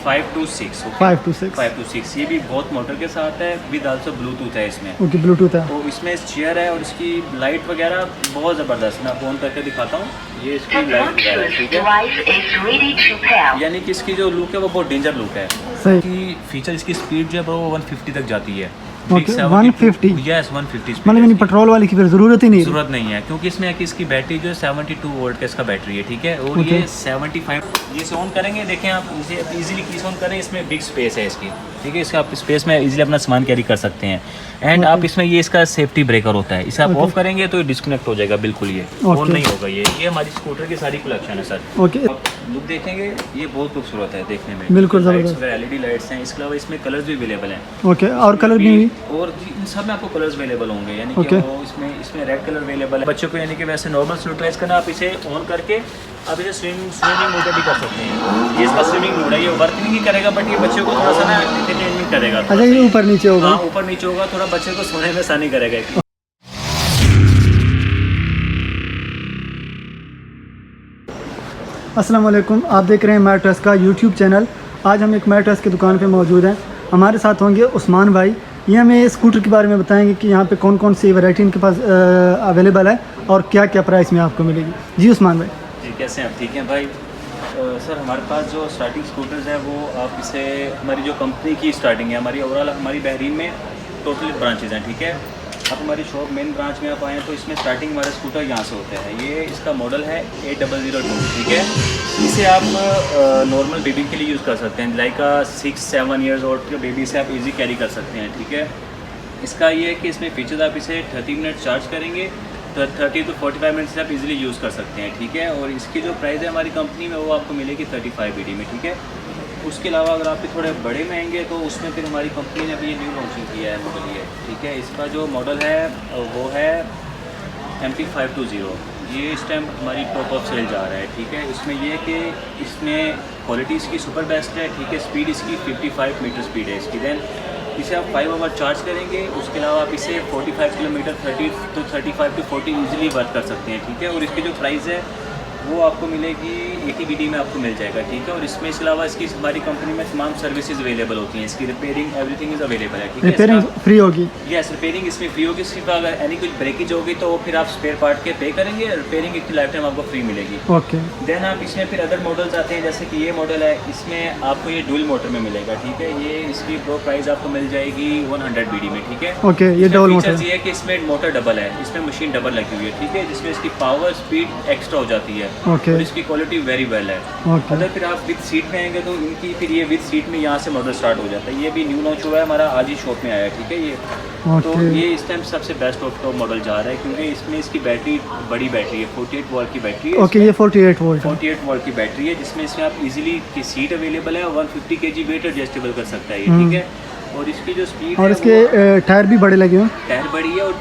526 526 ये भी बहुत मोटर के साथ है, विद आल्सो ब्लूटूथ है इसमें। ओके, ब्लूटूथ है। तो इसमें चेयर है और इसकी लाइट वगैरह बहुत ज़बरदस्त, मैं आपको ऑन करके दिखाता हूँ। ये इसकी लाइट वगैरह है, ठीक है, यानी कि इसकी जो लुक है वो बहुत डेंजर लुक है। सही। की फीचर इसकी स्पीड जो है वो 150 तक जाती है। ओके, 150? यस 150। मतलब पेट्रोल वाली की फिर ज़रूरत ही नहीं, ज़रूरत नहीं है, क्योंकि इसमें है कि इसकी बैटरी जो है 72 वोल्ट का इसका बैटरी है, ठीक है। और ओके। ये 75 ये से ऑन करेंगे, देखें आप इसे इजीली कीज ऑन करें, इसमें बिग स्पेस है इसकी, ठीक है। इसका आप स्पेस में इजीली अपना सामान कैरी कर सकते हैं। एंड आप इसमें ये इसका सेफ्टी ब्रेकर होता है, इसे आप ऑफ करेंगे तो ये डिस्कनेक्ट हो जाएगा बिल्कुल, ये ऑन नहीं होगा। ये हमारी स्कूटर की सारी कलेक्शन है सर। ओके, लुक देखेंगे, ये बहुत खूबसूरत है देखने में, बिल्कुल जबरदस्त। एलईडी लाइट्स हैं, इसके अलावा इसमें कलर्स भी अवेलेबल हैं। ओके, और कलर भी? और इन सब में आपको कलर्स अवेलेबल होंगे, यानी कि वो इसमें रेड कलर अवेलेबल है बच्चों को, यानी कि वैसे नॉर्मल यूटिलाइज करना, आप इसे ऑन करके आप इसे स्विमिंग मोड भी कर सकते हैं। ये इसका स्विमिंग मोड है, ये वर्क नहीं करेगा बट ये बच्चों को थोड़ा सा ना एंटरटेनमेंट करेगा। अच्छा, ये ऊपर नीचे होगा? हाँ, ऊपर नीचे होगा, थोड़ा बच्चे को सोने में आसानी करेगा। अस्सलाम वालेकुम, आप देख रहे हैं मैट्रेस का यूट्यूब चैनल। आज हम एक मैट्रेस की दुकान पे मौजूद हैं। हमारे साथ होंगे उस्मान भाई। ये हमें स्कूटर के बारे में बताएंगे कि यहाँ पे कौन कौन सी वैरायटी इनके पास अवेलेबल है और क्या क्या प्राइस में आपको मिलेगी। जी उस्मान भाई। जी, कैसे हैं आप? ठीक हैं भाई। सर हमारे पास जो स्टार्टिंग स्कूटर्स है वो आप इसे, हमारी जो कंपनी की स्टार्टिंग है, हमारी ओवरऑल हमारी बहरीन में टोटल ब्रांचेज हैं, ठीक है। आप हमारी शॉप मेन ब्रांच में आप आएँ तो इसमें स्टार्टिंग हमारा स्कूटर यहाँ से होता है। ये इसका मॉडल है 8002, ठीक है। इसे आप नॉर्मल बेबी के लिए यूज़ कर सकते हैं, लाइक 6-7 ईयर्स ओल्ड के बेबी से आप इजी कैरी कर सकते हैं, ठीक है। इसका ये है कि इसमें फीचर्स आप इसे 30 मिनट चार्ज करेंगे तो 30 to 45 मिनट से आप इजीली यूज़ कर सकते हैं, ठीक है। और इसकी जो प्राइस है हमारी कंपनी में वो आपको मिलेगी 35 BD में, ठीक है। उसके अलावा अगर आप थोड़े बड़े में आएंगे तो उसमें फिर हमारी कंपनी ने अभी ये न्यू लॉन्चिंग किया है मॉडल, ये ठीक है। इसका जो मॉडल है वो है MT520। ये इस टाइम हमारी टॉप ऑफ सेल जा रहा है, ठीक है। इसमें ये है कि इसमें क्वालिटी इसकी सुपर बेस्ट है, ठीक है। स्पीड इसकी 55 मीटर स्पीड है इसकी। देन इसे आप 5 आवर चार्ज करेंगे, उसके अलावा आप इसे 45 किलोमीटर 35 to 40 ईजिली वर्क कर सकते हैं, ठीक है। और इसकी जो प्राइस है वो आपको मिलेगी 80 BD में आपको मिल जाएगा, ठीक है। और इसमें इसके अलावा इसकी हमारी कंपनी में तमाम सर्विसेज अवेलेबल होती हैं, इसकी रिपेयरिंग एवरीथिंग इज़ अवेलेबल है, ठीक है। रिपेयरिंग फ्री होगी? यस, रिपेयरिंग इसमें फ्री होगी। सिर्फ अगर एनी कुछ ब्रेकेज होगी तो फिर आप स्पेयर पार्ट के पे करेंगे, रिपेयरिंग की लाइफ टाइम आपको फ्री मिलेगी। ओके। देन आप इसमें फिर अदर मॉडल्स आते हैं, जैसे कि ये मॉडल है, इसमें आपको ये डुअल मोटर में मिलेगा, ठीक है। ये इसकी प्रो प्राइस आपको मिल जाएगी 100 BD में, ठीक है। ओके, ये डबल मोटर ये है कि इसमें मोटर डबल है, इसमें मशीन डबल लगी हुई है, ठीक है, जिसमें इसकी पावर स्पीड एक्स्ट्रा हो जाती है। ओके। और इसकी क्वालिटी वेरी वेल है। ओके। अगर फिर आप विद सीट में आएंगे तो इनकी फिर ये विद सीट में यहाँ से मॉडल स्टार्ट हो जाता है। ये भी न्यू लॉन्च हुआ है हमारा, आज ही शॉप में आया है, ठीक है। ये तो ये इस टाइम सबसे बेस्ट ऑफ टॉप मॉडल जा रहा है, क्योंकि इसमें इसकी बैटरी बड़ी बैटरी है, 48 वोल्ट की बैटरी है। ओके, ये 48 वोल्ट 48 वोल्ट की बैटरी है, जिसमें इसमें आप इजीली की सीट अवेलेबल है, 150 kg वेट एडजस्टेबल कर सकता है ये, ठीक है। और इसकी जो स्पीड और इसके टायर भी बड़े लगे हैं? टायर बड़ी है और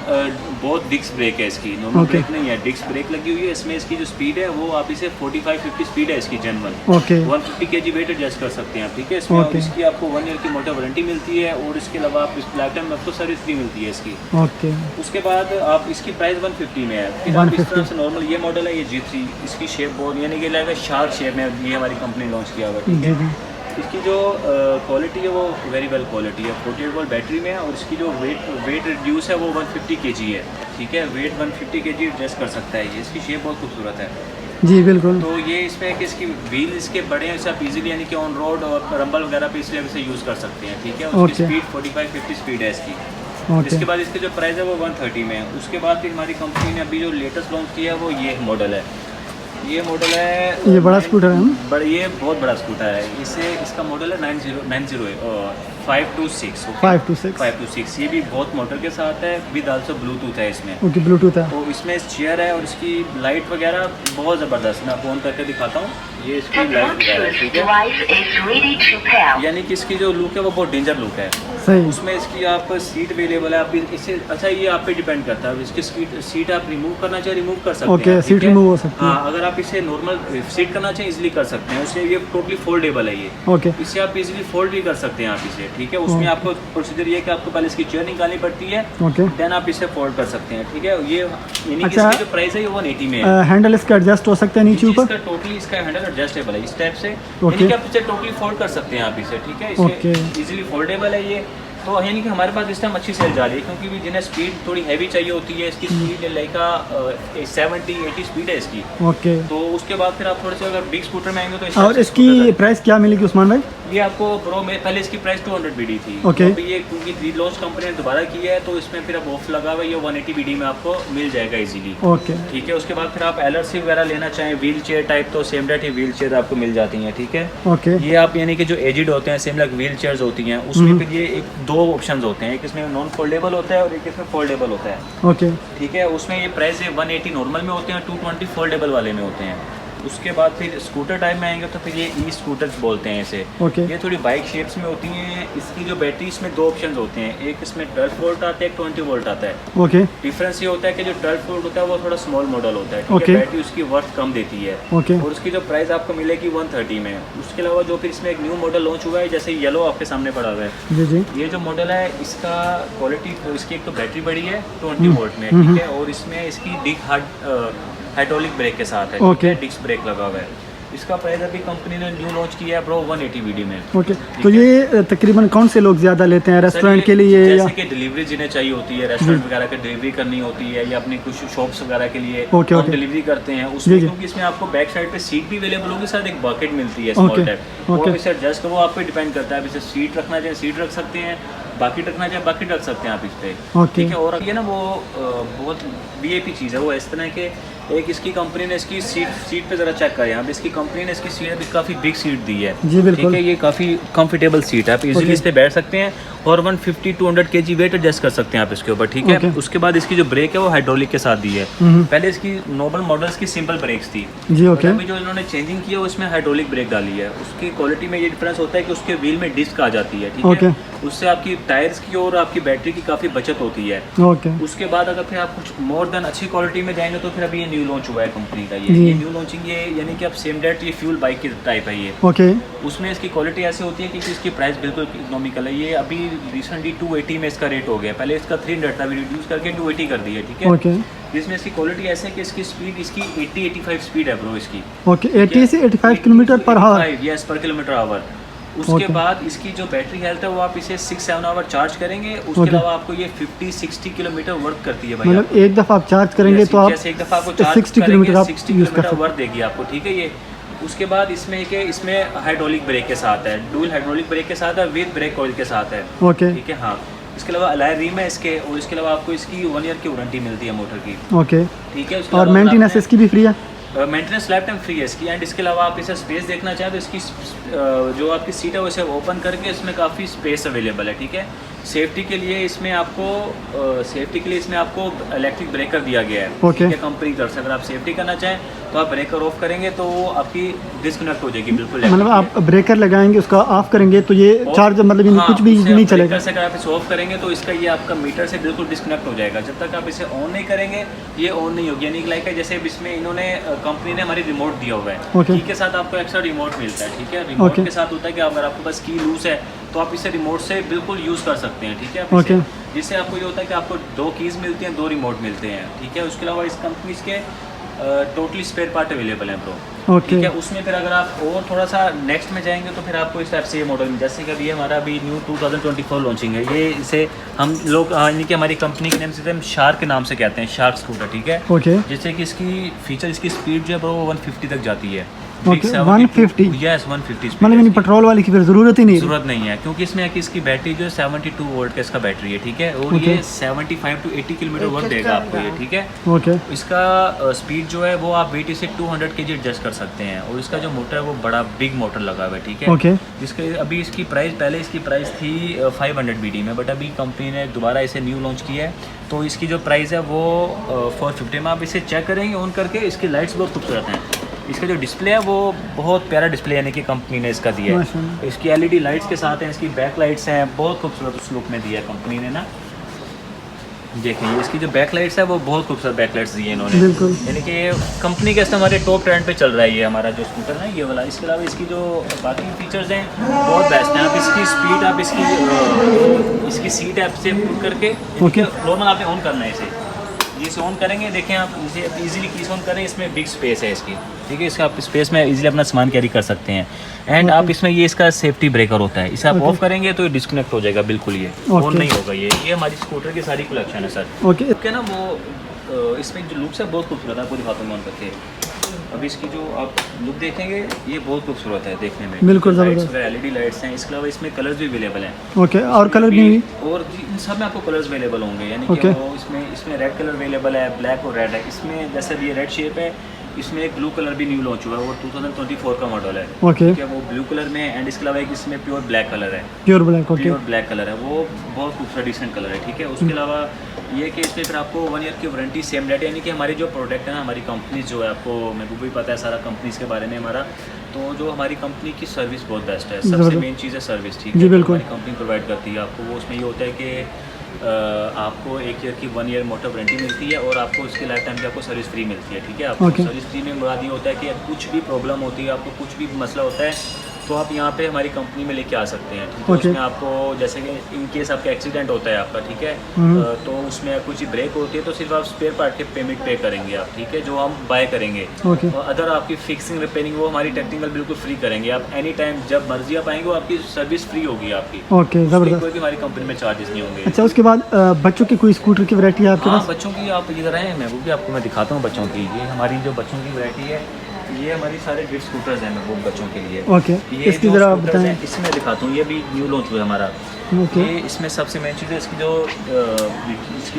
बहुत डिस्क ब्रेक है इसकी, नॉर्मल ब्रेक नहीं है, डिस्क ब्रेक लगी हुई है। इसमें इसकी जो स्पीड है वो आप इसे 45-50 स्पीड है इसकी general. Okay. 150 kg weight adjust कर सकते हैं आप, ठीक है। इसमें इसकी आपको 1 ईयर की मोटर वारंटी मिलती है, और इसके अलावा आप इस लाइफ टाइम में आपको सर्विस फ्री मिलती है इसकी। ओके। उसके बाद आप इसकी प्राइस 150 में है। फिर आप इस तरह से नॉर्मल ये मॉडल है, ये G3, इसकी शेप बहुत यानी कि लगेगा शार्क शेप में ये हमारी कंपनी लॉन्च किया हुआ, ठीक है। इसकी जो क्वालिटी है वो वेरी वेल क्वालिटी है, 48 वोल्ट बैटरी में है। और इसकी जो वेट रिड्यूस है वो 150 kg है, ठीक है। वेट 150 kg एडजस्ट कर सकता है ये। इसकी शेप बहुत खूबसूरत है। जी बिल्कुल। तो ये इसमें कि इसकी व्हील इसके बड़े हैं, इसे आप इजीली यानी कि ऑन रोड और रंबल वगैरह पे इसलिए इसे यूज़ कर सकते हैं, ठीक है। उसकी स्पीड 45-50 स्पीड है इसकी। इसके बाद इसकी जो प्राइस है वो 130 में है। उसके बाद फिर हमारी कंपनी ने अभी जो लेटेस्ट लॉन्च किया है वो ये मॉडल है। ये मॉडल है, ये बड़ा स्कूटर है ना? ये बहुत बड़ा स्कूटर है। इसका मॉडल है 526। ये भी बहुत मोटर के साथ है, विद आल्सो ब्लूटूथ है इसमें। ओके, ब्लूटूथ है। तो इसमें चेयर है और इसकी लाइट वगैरह बहुत ज़बरदस्त, मैं आपको ऑन करके दिखाता हूँ। ये इसकी लाइट वगैरह है, ठीक है। यानी कि इसकी जो लुक है वो बहुत डेंजर लुक है। सही। उसमें इसकी आप सीट अवेलेबल है, आप इसे अच्छा ये आप पे डिपेंड करता है। इसकी सीट आप रिमूव करना चाहे रिमूव कर सकते हैं। ओके, सीट रिमूव हो सकती है। हाँ, अगर आप इसे नॉर्मल सीट करना चाहें इजीली कर सकते हैं। उससे ये टोटली फोल्डेबल है ये। ओके। इससे आप इजीली फोल्ड भी कर सकते हैं आप इसे, ठीक है। उसमें आपको प्रोसीजर ये है कि आपको पहले इसकी चेयर निकालनी पड़ती है, ओके, देन आप इसे फोल्ड कर सकते हैं, ठीक है। ये यानी कि अच्छा, इसकी जो प्राइस है ये 180 में है। हैंडल इसका एडजस्ट हो सकता है नीचे ऊपर? इसका टोटली इसका हैंडल एडजस्टेबल है इस टाइप से, ओके। यानी कि आप इसे टोटली फोल्ड कर सकते हैं आप इसे, ठीक है। ओके। इसे इजीली फोल्डेबल है ये। तो यानी कि हमारे पास इस टाइम अच्छी सेल जा रही है, क्योंकि भी जिन्हें स्पीड थोड़ी हैवी चाहिए होती है, इसकी स्पीड लाइक 70-80 स्पीड है इसकी। ओके। तो उसके बाद फिर आप थोड़े से अगर बिग स्कूटर में आएंगे तो और इसकी प्राइस क्या मिलेगी उस्मान भाई? ये आपको प्रो में पहले इसकी प्राइस 200 BD थी। ओके। तो ये क्योंकि रीलॉन्च कंपनी ने दोबारा की है, तो इसमें फिर अब ऑफ लगा हुआ है, ये 180 BD में आपको मिल जाएगा इजीली। ओके, ठीक है। उसके बाद फिर आप LRC वगैरह लेना चाहें व्हील चेयर टाइप, तो सेम डेट ही व्हील चेयर आपको मिल जाती हैं, ठीक है। ओके। ये आप यानी कि जो एजिड होते हैं सेम लाइक व्हील चेयर्स होती हैं, उसमें फिर ये एक दो ऑप्शंस होते हैं, एक इसमें नॉन फोल्डेबल होता है और एक इसमें फोल्डेबल होता है, ओके, ठीक है। उसमें ये प्राइस है 180 नॉर्मल में होते हैं, 220 फोल्डेबल वाले में होते हैं। उसके बाद फिर स्कूटर टाइप में आएंगे तो फिर ये ई स्कूटर्स बोलते हैं इसे। ओके। ये थोड़ी बाइक शेप्स में होती हैं। इसकी जो बैटरी, इसमें दो ऑप्शंस होते हैं, एक इसमें 12 वोल्ट आता है, एक 20 वोल्ट आता है। ओके। डिफरेंस ये होता है कि जो 12 वोल्ट होता है वो थोड़ा स्मॉल मॉडल होता है, ठीक ओके। है। बैटरी उसकी वर्थ कम देती है। ओके। और उसकी जो प्राइस आपको मिलेगी 130 में। उसके अलावा जो फिर इसमें एक न्यू मॉडल लॉन्च हुआ है, जैसे येलो आपके सामने पड़ा हुआ है, जी जी, ये जो मॉडल है इसका क्वालिटी, इसकी एक तो बैटरी बड़ी है 20 वोल्ट में, ठीक है। और इसमें इसकी हाइड्रोलिक ब्रेक के साथ है, ठीक है, डिस्क ब्रेक लगा हुआ है। इसका प्राइस अभी कंपनी ने न्यू लॉन्च किया है ब्रो 180 BD में। ओके। तो ये तकरीबन कौन से लोग ज़्यादा लेते हैं, रेस्टोरेंट के लिए या? जैसे कि डिलीवरी जिन्हें चाहिए होती है, रेस्टोरेंट वगैरह की डिलीवरी करनी होती है, या अपनी कुछ शॉप्स वगैरह के लिए ओके, हम ओके। डिलीवरी करते हैं उसमें, जी। क्योंकि इसमें आपको बैक साइड पे सीट भी अवेलेबल होगी, साथ एक बकेट मिलती है स्मॉल टाइप। ओके। वो इसे एडजस्ट वो आप पे डिपेंड करता है, आप इसे सीट रखना चाहे सीट रख सकते हैं, बाकी रखना चाहे बाकी रख सकते हैं आप इस पे, ओके। ठीक है। और ये ना वो बहुत VIP चीज़ है वो, इस तरह के एक इसकी कंपनी ने इसकी सीट पे ज़रा चेक करें आप, इसकी कंपनी ने इसकी सीट अभी काफ़ी बिग सीट दी है, जी बिल्कुल, ठीक है। ये काफ़ी कंफर्टेबल सीट है, आप इजीली इस पे बैठ सकते हैं और 150-200 kg वेट एडजस्ट कर सकते हैं आप इसके ऊपर, ठीक है। उसके बाद इसकी जो ब्रेक है वो हाइड्रोलिक के साथ दी है। पहले इसकी नॉर्मल मॉडल्स की सिंपल ब्रेक्स थी जी, ओके। अभी जो इन्होंने चेंजिंग किया उसमें हाइड्रोलिक ब्रेक डाली है। उसकी क्वालिटी में ये डिफरेंस होता है कि उसके व्हील में डिस्क आ जाती है, ठीक है। उससे आपकी टायर्स की और आपकी बैटरी की काफ़ी बचत होती है। ओके। उसके बाद अगर फिर आप कुछ मोर देन अच्छी क्वालिटी में जाएंगे तो फिर अभी ये न्यू लॉन्च हुआ है कंपनी का, ये न्यू लॉन्चिंग, ये यानी कि आप सेम डेट ये फ्यूल बाइक की टाइप है ये। ओके। उसमें इसकी क्वालिटी ऐसी होती है कि इसकी प्राइस बिल्कुल इकोनॉमिकल है। ये अभी रिसेंटली 280 में इसका रेट हो गया, पहले इसका 300 था, अभी रिड्यूस करके 280 कर दिया, ठीक है। ओके। जिसमें इसकी क्वालिटी ऐसे है कि इसकी स्पीड इसकी 80-85 स्पीड है ब्रो इसकी। ओके, 80 से 85 किलोमीटर पर आवर? यस, पर किलोमीटर आवर। उसके बाद इसकी जो बैटरी हेल्थ है वो आप इसे 6-7 आवर चार्ज करेंगे। उसके अलावा आपको ये 50-60 किलोमीटर वर्क करती है भाई। मतलब एक दफ़ा आप चार्ज करेंगे तो आप जैसे एक दफ़ा आपको चार्ज 60 किलोमीटर आप 60 यूज़ कर किलोमीटर सकते वर्क देगी आपको, ठीक है। ये उसके बाद इसमें कि इसमें हाइड्रोलिक ब्रेक के साथ है, डुअल हाइड्रोलिक ब्रेक के साथ है, विद ब्रेक ऑयल के साथ है, ओके, ठीक है। हाँ, इसके अलावा अलॉय रिम है इसके, और इसके अलावा आपको इसकी 1 ईयर की वारंटी मिलती है मोटर की, ओके। ठीक है। और मेंटेनेंस इसकी भी फ्री है? मेंटेनेंस लाइफ टाइम फ्री है इसकी। एंड इसके अलावा आप इसे स्पेस देखना चाहें तो इसकी जो आपकी सीट है उसे ओपन करके इसमें काफ़ी स्पेस अवेलेबल है, ठीक है। सेफ्टी के लिए इसमें आपको इलेक्ट्रिक ब्रेकर दिया गया है, ओके। ठीक है, कंपनी की तरफ से। अगर आप सेफ्टी करना चाहें तो आप ब्रेकर ऑफ करेंगे तो वो आपकी डिस्कनेक्ट हो जाएगी बिल्कुल। मतलब आप ब्रेकर लगाएंगे उसका ऑफ करेंगे तो ये चार्ज मतलब हाँ, कुछ भी नहीं चलेगा? ब्रेकर से अगर आप इसे ऑफ करेंगे तो इसका ये आपका मीटर से बिल्कुल डिस्कनेक्ट हो जाएगा। जब तक आप इसे ऑन नहीं करेंगे ये ऑन नहीं होगी। यानी लाइक है जैसे इसमें इन्होंने कंपनी ने हमारी रिमोट दिया हुआ है, ओके। की के साथ आपको एक्स्ट्रा रिमोट मिलता है, ठीक है। रिमोट के साथ होता है कि अगर आपके पास की लूज है तो आप इसे रिमोट से बिल्कुल यूज़ कर सकते हैं, ठीक है। ओके। जिससे आपको ये होता है कि आपको 2 कीज़ मिलती हैं, 2 रिमोट मिलते हैं, ठीक है। उसके अलावा इस कंपनी के टोटली स्पेयर पार्ट अवेलेबल हैं ब्रो, ओके। ठीक है। उसमें फिर अगर आप और थोड़ा सा नेक्स्ट में जाएंगे तो फिर आपको इस टाइप से ये मॉडल, जैसे कि अभी हमारा अभी न्यू 2024 लॉन्चिंग है, ये इसे हम लोग यानी कि हमारी कंपनी के नाम से हम शार्क के नाम से कहते हैं, शार्क स्कूटर, ठीक है। ओके। जैसे कि इसकी फीचर, इसकी स्पीड जो है ब्रो 150 तक जाती है। ओके, 150? यस, 150 मतलब पेट्रोल वाली की फिर ज़रूरत ही नहीं है? ज़रूरत नहीं है, क्योंकि इसमें है कि इसकी बैटरी जो है 72 वोल्ट का इसका बैटरी है, ठीक है। और ये 75-80 किलोमीटर वर्क देगा आपको ये, ठीक है। ओके। इसका स्पीड जो है वो आप 80 से 200 kg एडजस्ट कर सकते हैं। और इसका जो मोटर है वो बड़ा बिग मोटर लगा हुआ है, ठीक है। ओके। इसके अभी इसकी प्राइस, पहले इसकी प्राइस थी 500 BD में, बट अभी कंपनी ने दोबारा इसे न्यू लॉन्च किया है तो इसकी जो प्राइस है वो 450 में। आप इसे चेक करेंगे ऑन करके, इसकी लाइट्स बहुत खूबसूरत हैं। इसका जो डिस्प्ले है वो बहुत प्यारा डिस्प्ले यानी कि कंपनी ने इसका दिया है। इसकी LED लाइट्स के साथ हैं, इसकी बैक लाइट्स हैं, बहुत खूबसूरत उस लुक में दिया है कंपनी ने ना। देखें ये इसकी जो बैक लाइट्स है वो बहुत खूबसूरत बैक लाइट्स दी है इन्होंने, बिल्कुल। यानी कि कंपनी के हमारे टॉप ट्रेंड पे चल रहा है ये हमारा जो स्कूटर है ये वाला। इसके अलावा इसकी जो बाकी फीचर्स हैं बहुत बेस्ट हैं। आप इसकी स्पीड, आप इसकी सीट ऐप से पुट करके नॉर्मल आपने ऑन करना है इसे, इसे ऑन करेंगे, देखें आप इसे इजीली कीज ऑन करें, इसमें बिग स्पेस है इसकी, ठीक है। इसका आप स्पेस में इजीली अपना सामान कैरी कर सकते हैं। एंड आप इसमें ये इसका सेफ्टी ब्रेकर होता है, इसे आप ऑफ करेंगे तो ये डिस्कनेक्ट हो जाएगा बिल्कुल, ये ऑन नहीं होगा। ये हमारी स्कूटर की सारी कलेक्शन है सर। ओके ना, वो इसमें जो लुक्स है बहुत खूबसूरत है, पूरी हाथों में ऑन करके। अब इसकी जो आप लुक देखेंगे ये बहुत खूबसूरत है देखने में, बिल्कुल ज़बरदस्त। LED लाइट्स हैं, इसके अलावा इसमें कलर्स भी अवेलेबल हैं। ओके, और कलर भी और इन सब में आपको कलर्स अवेलेबल होंगे, यानी कि वो इसमें रेड कलर अवेलेबल है, ब्लैक और रेड है। इसमें जैसे ये रेड शेप है, इसमें एक ब्लू कलर भी न्यू लॉन्च हुआ है, वो 2024 का मॉडल है, ठीक है। वो ब्लू कलर में, एंड इसके अलावा एक इसमें प्योर ब्लैक कलर है, प्योर ब्लैक कलर है, वो बहुत खूबसूरत डिसेंट कलर है, ठीक है। उसके अलावा ये कि इसमें फिर आपको 1 ईयर की वारंटी सेम डेट, यानी कि हमारी जो प्रोडक्ट है ना, हमारी कंपनी जो है, आपको मेरे को भी पता है सारा कंपनीज के बारे में हमारा, तो जो हमारी कंपनी की सर्विस बहुत बेस्ट है, सबसे मेन चीज़ है सर्विस, ठीक है। हमारी कंपनी प्रोवाइड करती है आपको, वो उसमें ये होता है कि आपको 1 ईयर की 1 ईयर मोटर वारंटी मिलती है, और आपको उसके लाइफ टाइम की आपको सर्विस फ्री मिलती है, ठीक है। आपको सर्विस फ्री में मुराद ये होता है कि कुछ भी प्रॉब्लम होती है, आपको कुछ भी मसला होता है, तो आप यहाँ पे हमारी कंपनी में लेके आ सकते हैं, ठीक है। उसमें आपको जैसे कि इन केस आपका एक्सीडेंट होता है आपका, ठीक है, तो उसमें कुछ ब्रेक होती है, तो सिर्फ आप स्पेयर पार्ट के पेमेंट पे करेंगे आप, ठीक है, जो हम बाय करेंगे। और अदर आपकी फिक्सिंग रिपेयरिंग वो हमारी टेक्निकल बिल्कुल फ्री करेंगे, आप एनी टाइम जब मर्जी आप आएंगे, वो आपकी सर्विस फ्री होगी आपकी। ओके, ज़बरदस्त। कोई भी हमारी कंपनी में चार्जेस नहीं होंगे। अच्छा, उसके बाद बच्चों की कोई स्कूटर की वैरायटी है आपके पास? बच्चों की आप इधर आए, मैं वो भी आपको मैं दिखाता हूँ बच्चों की। ये हमारी जो बच्चों की वैरायटी है, ये हमारी सारे गिफ्ट स्कूटर्स हैं मैं वो बच्चों के लिए। ओके, इसकी ज़रा आप बताएं। इसमें दिखाता हूँ, ये भी न्यू लॉन्च हुआ है हमारा। ये इसमें सबसे मेन चीज़ है इसकी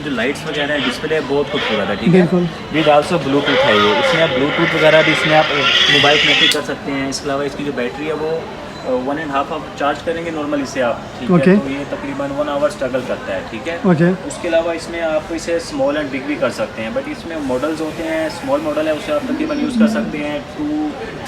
जो लाइट्स वगैरह है, डिस्प्ले बहुत खूबसूरत है, ठीक है। विद आल्सो ब्लूटूथ है ये, इसमें आप ब्लूटूथ वगैरह भी इसमें आप मोबाइल कनेक्ट कर सकते हैं। इसके अलावा इसकी जो बैटरी है वो 1.5 आप चार्ज करेंगे नॉर्मली से आप, ठीक है, तो ये तकरीबन 1 आवर स्ट्रगल करता है, ठीक है। उसके अलावा इसमें आप इसे स्मॉल एंड बिग भी कर सकते हैं, बट इसमें मॉडल्स होते हैं, स्मॉल मॉडल है उसे आप तकरीबन यूज़ कर सकते हैं 2,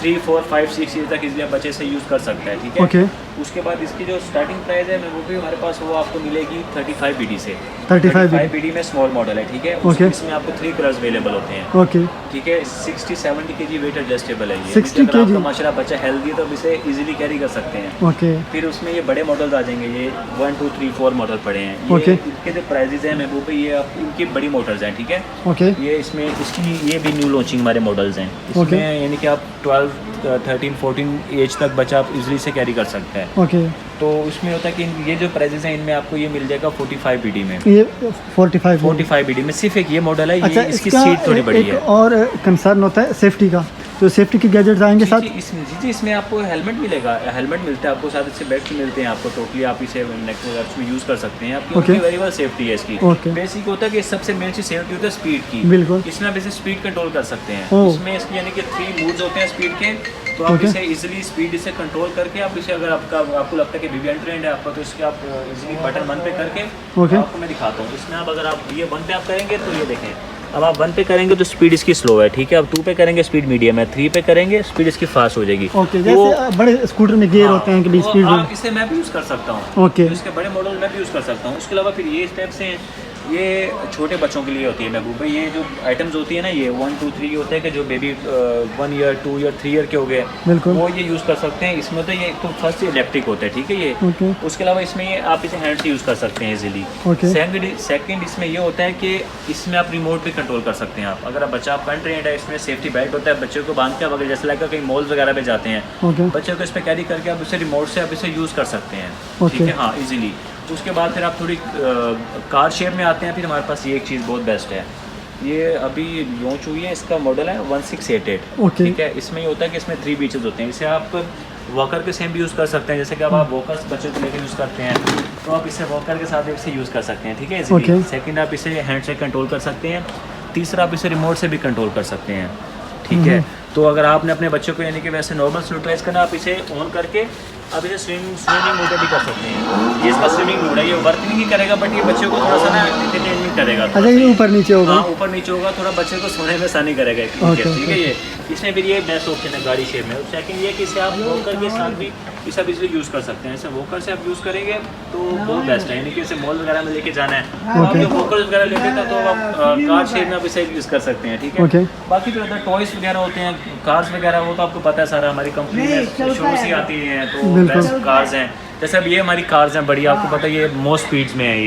3, 4, 5, 6 ईयर तक इसलिए बच्चे से यूज़ कर सकते हैं, ठीक है। उसके बाद इसकी जो स्टार्टिंग प्राइस है वो भी हमारे पास वो आपको मिलेगी 35 BD से। 35 BD में स्मॉल मॉडल है, ठीक है। इसमें आपको 3 कलर्स अवेलेबल होते हैं, ठीक है। 60-70 kg वेट एडजस्टेबल है ये, 60 kg। आपका माशाल्लाह बच्चा हेल्दी है तो इसे इजीली कैरी कर सकते हैं। फिर उसमें ये बड़े मॉडल्स आ जाएंगे, ये 1, 2, 3, 4 मॉडल पड़े हैं। इनके जो प्राइजेज हैं महबूब भाई, ये इनकी बड़ी मॉडल्स हैं, ठीक है। ये इसमें इसकी ये भी न्यू लॉन्चिंग हमारे मॉडल्स हैं, इसमें यानी कि आप 12, 13, 14 एज तक बच्चा आप इजीली से कैरी कर सकते हैं। तो इसमें होता है कि ये जो प्राइजेस हैं इनमें आपको ये मिल जाएगा 45 BD में। ये 45 BD में सिर्फ एक ये मॉडल है। अच्छा, इसकी सीट थोड़ी बड़ी है। और कंसर्न होता है सेफ्टी का, तो सेफ्टी के गैजेट्स आएंगे साथ? जी, इसमें आपको हेलमेट मिलेगा, हेलमेट मिलता है आपको साथ, इससे बेल्ट मिलते हैं आपको, टोटली आप इसे नेक में यूज़ कर सकते हैं। आपकी वेरी वेल सेफ्टी है इसकी। बेसिक होता है कि सबसे मेन चीज़ सेफ्टी होता है स्पीड की, बिल्कुल। इसमें आप इसे स्पीड कंट्रोल कर सकते हैं, इसमें इसकी यानी कि 3 मूड्स होते हैं स्पीड के, तो आप इसे इजीली स्पीड इसे कंट्रोल करके आप इसे, अगर आपको लगता है कि वीवी ट्रेंड है आपका, तो इसके आप इजीली बटन 1 पे करके आपको मैं दिखाता हूँ। इसमें आप अगर आप ये 1 पे आप करेंगे तो ये देखें, अब आप 1 पे करेंगे तो स्पीड इसकी स्लो है, ठीक है। अब 2 पे करेंगे स्पीड मीडियम है, 3 पे करेंगे स्पीड इसकी फास्ट हो जाएगी। जैसे बड़े स्कूटर में गियर होते हैं कि स्पीड, इसे मैं भी यूज़ कर सकता हूँ, इसके बड़े मॉडल में भी यूज़ कर सकता हूँ। उसके अलावा फिर ये स्टेप्स हैं, ये छोटे बच्चों के लिए होती है महबूब भाई। ये जो आइटम्स होती है ना, ये 1, 2, 3 होते हैं कि जो बेबी 1 ईयर, 2 ईयर, 3 ईयर के हो गए, वो ये यूज़ कर सकते हैं। इसमें तो ये तो फर्स्ट इलेक्ट्रिक होता है, ठीक है ये। उसके अलावा इसमें ये आप इसे हैंड से यूज़ कर सकते हैं इजीली। सेकंड इसमें ये होता है कि इसमें आप रिमोट भी कंट्रोल कर सकते हैं। आप अगर बच्चा आप ट्रेंड है, इसमें सेफ्टी बेल्ट होता है, बच्चे को बांध के अगर जैसे लगा कहीं मॉल्स वगैरह पे जाते हैं, बच्चे को इस पर कैरी करके आप इसे रिमोट से आप इसे यूज़ कर सकते हैं, ठीक है, हाँ, ईजिली। उसके बाद फिर आप थोड़ी कार शेप में आते हैं, फिर हमारे पास ये एक चीज़ बहुत बेस्ट है, ये अभी लॉन्च हुई है, इसका मॉडल है 1688, ठीक है। इसमें ये होता है कि इसमें 3 बीचेस होते हैं, इसे आप वॉकर के सेम भी यूज़ कर सकते हैं, जैसे कि अब आप वॉकर्स बच्चों को लेकर यूज़ करते हैं, तो आप इसे वॉकर के साथ इसे यूज़ कर सकते हैं, ठीक है। सेकंड आप इसे हैंड से कंट्रोल कर सकते हैं, तीसरा आप इसे रिमोट से भी कंट्रोल कर सकते हैं, ठीक है। तो अगर आपने अपने बच्चों को यानी कि वैसे नॉर्मल स्लूटराइज करना, आप इसे ऑन करके अब इसे स्विमिंग मोड भी कर सकते हैं। ये इसका स्विमिंग मोड है, ये वर्क नहीं करेगा, बट ये बच्चे को थोड़ा सा ना एंटरटेनमेंट करेगा। अच्छा, ये ऊपर नीचे होगा? हाँ, ऊपर नीचे होगा, थोड़ा बच्चे को सोने में आसानी करेगा, ठीक है। ये इसमें फिर ये बेस्ट ऑप्शन है गाड़ी शेप में। सेकंड ये कि इसे आप ऑन करके साथ भी इसे आप इजीली यूज़ कर सकते हैं। ऐसे वोकर से आप यूज़ करेंगे तो बहुत बेस्ट है, यानी कि इसे मॉल वगैरह में लेके जाना है तो आप जो वोकर वगैरह लेते हैं तो आप कार शेप में आप इसे यूज़ कर सकते हैं, ठीक है। बाकी जो अदर टॉयस वगैरह होते हैं, कार्स वगैरह, वो तो आपको पता है सारा हमारी कंपनी में शुरू से आती हैं, तो बेस्ट कार्स हैं। जैसे अब ये हमारी कार्स हैं बड़ी, आपको पता है ये मोस्ट स्पीड्स में है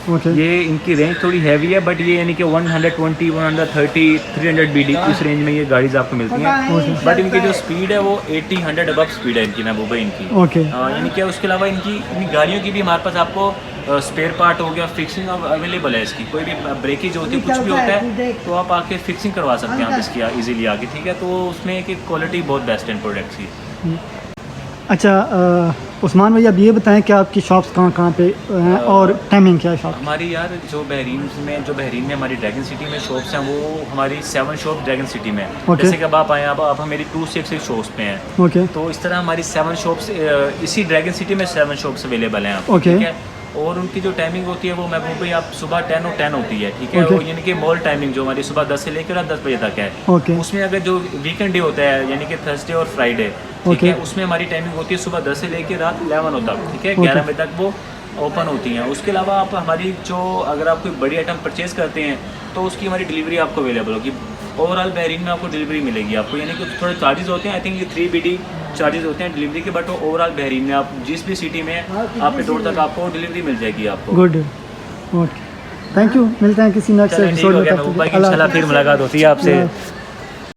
ये इनकी रेंज थोड़ी हैवी है, बट ये यानी कि 120, 130, 300 BD इस रेंज में ये गाड़ीज आपको मिलती हैं। बट इनकी जो स्पीड है वो 80, 100 अबव स्पीड है इनकी महबूबा इनकी। यानी कि उसके अलावा इनकी गाड़ियों की भी हमारे पास आपको स्पेयर पार्ट हो गया, फिक्सिंग अवेलेबल है इसकी। कोई भी ब्रेकेज होती है, कुछ भी होता है तो आप आके फिक्सिंग करवा सकते हैं आप इसकी इजीली आके, ठीक है। तो उसमें एक क्वालिटी बहुत बेस्ट है इन प्रोडक्ट्स की। अच्छा उस्मान भाई, अब ये बताएं कि आपकी शॉप्स कहाँ पे हैं और टाइमिंग क्या है शॉप? हमारी यार जो बहरीन में हमारी ड्रैगन सिटी में शॉप्स हैं, वो हमारी 7 शॉप ड्रैगन सिटी में है। जैसे कि अब आप आए, अब हम मेरी 266 शॉप्स पे हैं। तो इस तरह हमारी 7 शॉप्स इसी ड्रैगन सिटी में 7 शॉप्स अवेलेबल हैं आप, ठीक है। और उनकी जो टाइमिंग होती है वो मैं भाई आप सुबह 10 और 10 होती है, ठीक है। वो यानी कि मॉल टाइमिंग जो हमारी सुबह 10 से लेकर रात 10 बजे तक है। उसमें अगर जो वीकेंड डे होता है यानी कि थर्सडे और फ्राइडे, ठीक है, उसमें हमारी टाइमिंग होती है सुबह 10 से लेकर रात 11 तक, ठीक है, 11 बजे तक वो ओपन होती हैं। उसके अलावा आप हमारी जो अगर आप कोई बड़ी आइटम परचेज़ करते हैं तो उसकी हमारी डिलीवरी आपको अवेलेबल होगी। ओवरऑल बहरीन में आपको डिलीवरी मिलेगी आपको, यानी कि थोड़े चार्जेस होते हैं, आई थिंक ये 3 BD चार्जेस होते हैं डिलीवरी के, बट ओवरऑल बहरीन में आप जिस भी सिटी में आपके डोर तक आपको डिलीवरी मिल जाएगी आपको। Good, okay, thank you. मिलते हैं किसी नेक्स्ट एपिसोड में, इंशाल्लाह फिर मुलाकात होती है आपसे।